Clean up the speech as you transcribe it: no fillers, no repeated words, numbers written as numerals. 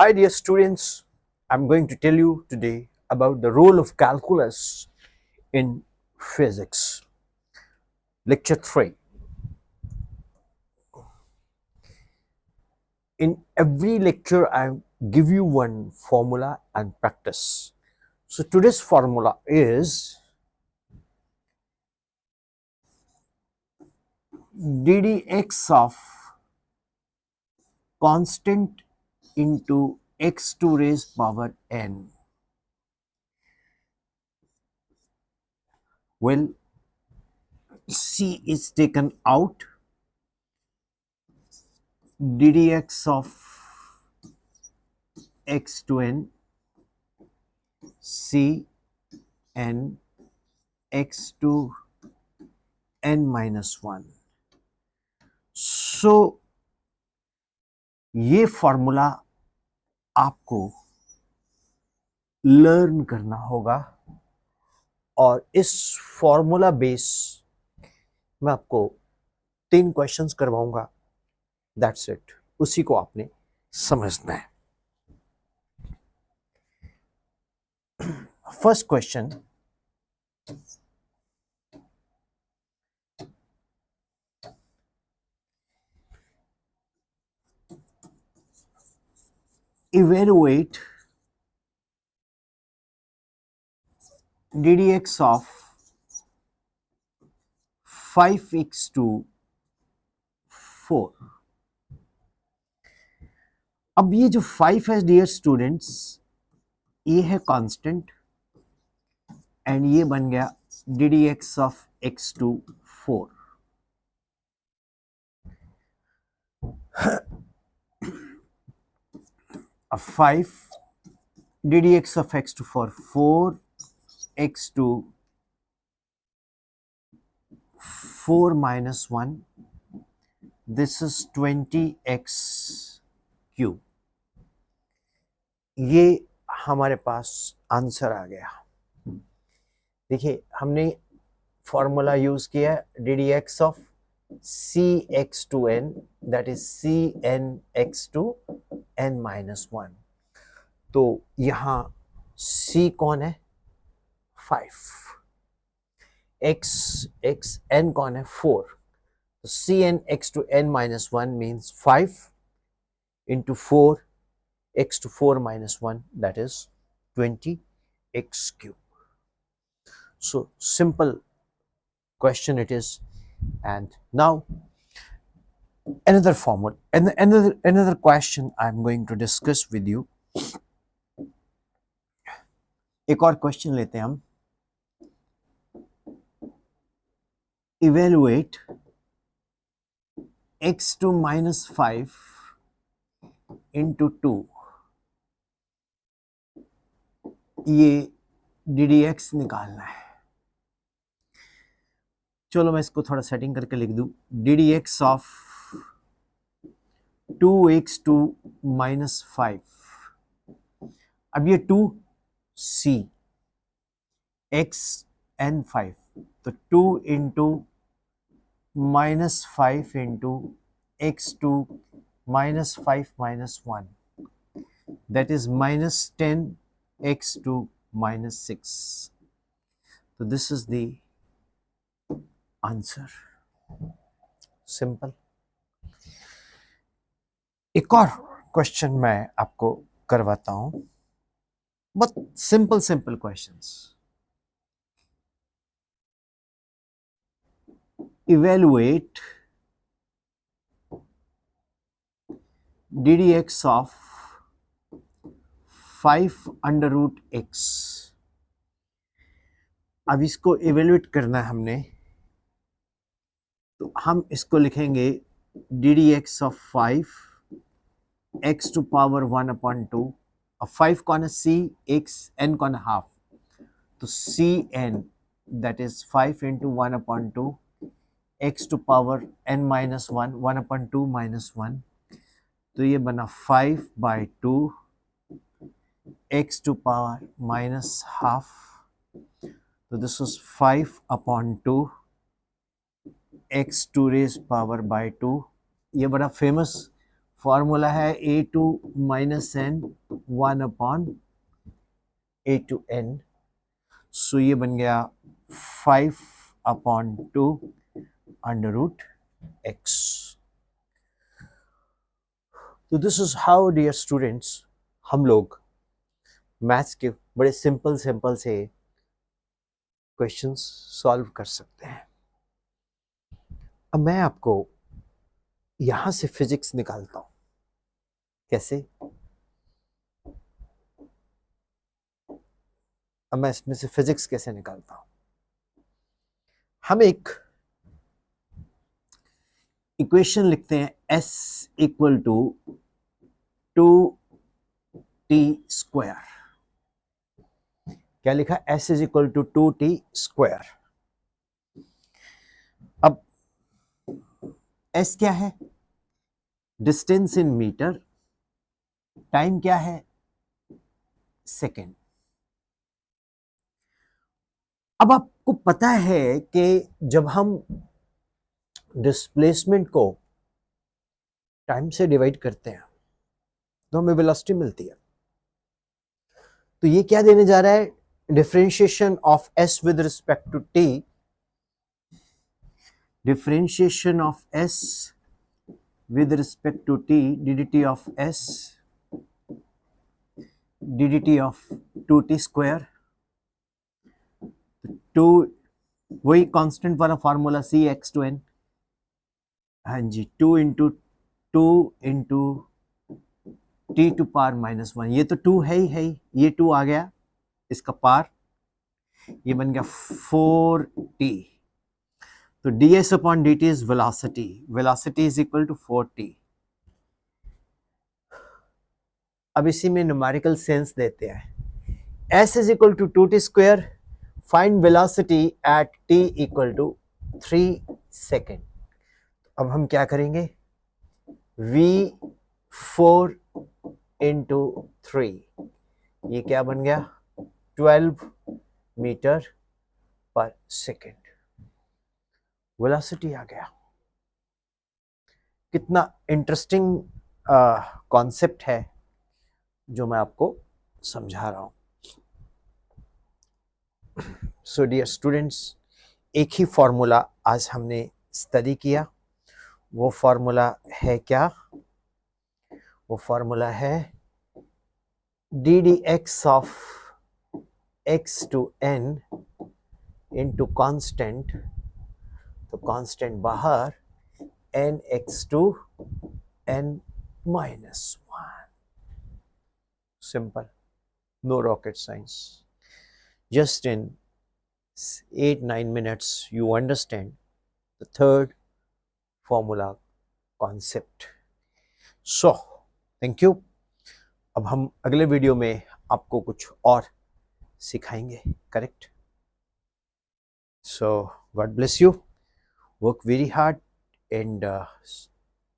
Hi, dear students. I'm going to tell you today about the role of calculus in physics. Lecture 3. In every lecture, I give you one formula and practice. So, today's formula is ddx of constant into x to raise power n. Well, c is taken out, ddx of x to n, c n x to n minus 1. सो ये formula आपको learn करना होगा और इस formula base मैं आपको 3 questions करवाऊंगा. That's it. उसी को आपने समझना है. First question, evaluate ddx of 5x to 4. अब ये जो 5 है डियर स्टूडेंट्स, ये है कांस्टेंट एंड ये बन गया ddx of x to 4. अब 5 ddx of x to 4, 4x to 4 minus 1, this is 20x cube. ये हमारे पास आंसर आ गया. देखिए हमने फॉर्मूला यूज किया ddx of cx to n, that is cnx to n minus 1. तो यहाँ c कौन है? 5. x n कौन है? 4. तो cn x to n minus 1 means 5 into 4 x to 4 minus 1, that is 20x cube. So simple question it is. And now another formula, another question I'm going to discuss with you. एक और question लेते हैं हम. Evaluate x to minus 5 into 2. ये ddx निकालना है. चलो मैं इसको थोड़ा सेटिंग करके लिख दूं. ddx of 2x to minus 5. अब ये 2 c x n 5, तो 2 into minus 5 into x to minus 5 minus 1, that is minus 10 x to minus 6. So this is the answer. Simple. एक और क्वेश्चन मैं आपको करवाता हूं, but simple questions. Evaluate ddx of 5 under root x. अब इसको evaluate करना है हमने, तो हम इसको लिखेंगे ddx of 5 x to power 1 upon 2. अब 5 कौन है? c, x, n कौन है? हाफ. तो c n, that is 5 into 1 upon 2, x to power n minus 1, 1 upon 2 minus 1. तो ये बना 5 by 2 x to power minus half. तो this is 5 upon 2 x to raise power by 2. ये बड़ा famous formula है a two minus n 1 upon a two n, so ये बन गया 5 अपॉन 2 अंडर रूट एक्स। तो this is how dear students हम लोग मैथ्स के बड़े सिंपल से क्वेश्चंस सॉल्व कर सकते हैं। अब मैं आपको यहां से फिजिक्स निकालता हूं। कैसे? अब मैं इसमें से फिजिक्स कैसे निकालता हूं? हम एक इक्वेशन लिखते हैं, s equal to 2t square. क्या लिखा? s is equal to 2t square. अब s क्या है? Distance in metre. टाइम क्या है? सेकेंड। अब आपको पता है कि जब हम डिस्प्लेसमेंट को टाइम से डिवाइड करते हैं तो हमें वेलोसिटी मिलती है। तो ये क्या देने जा रहा है? Differentiation of s with respect to t, differentiation of s with respect to t ddt of s ddt of 2t square, 2 वही कांस्टेंट वाला formula c x to n, हाँ जी, 2 into t to power minus 1। ये तो 2 है ही, ये 2 आ गया, इसका पार ये बन गया 4t। तो ds upon dt is velocity, velocity is equal to 4t। अब इसी में न्यूमेरिकल सेंस देते हैं। s is equal to 2t square, find velocity at t equal to 3 second. अब हम क्या करेंगे? v4 इंटू 3, ये क्या बन गया? 12 मीटर पर सेकेंड। वेलोसिटी आ गया। कितना इंटरेस्टिंग कॉन्सेप्ट है जो मैं आपको समझा रहा हूं। सो डियर स्टूडेंट्स, एक ही फॉर्मूला आज हमने स्टडी किया। वो फॉर्मूला है क्या? वो फॉर्मूला है D D X of X to N into constant, तो कांस्टेंट बाहर, N X to N minus 1। Simple, no rocket science. Just in 8-9 minutes you understand the third formula concept. So thank you। अब हम अगले video में आपको कुछ और सिखाएंगे, correct? So God bless you, work very hard and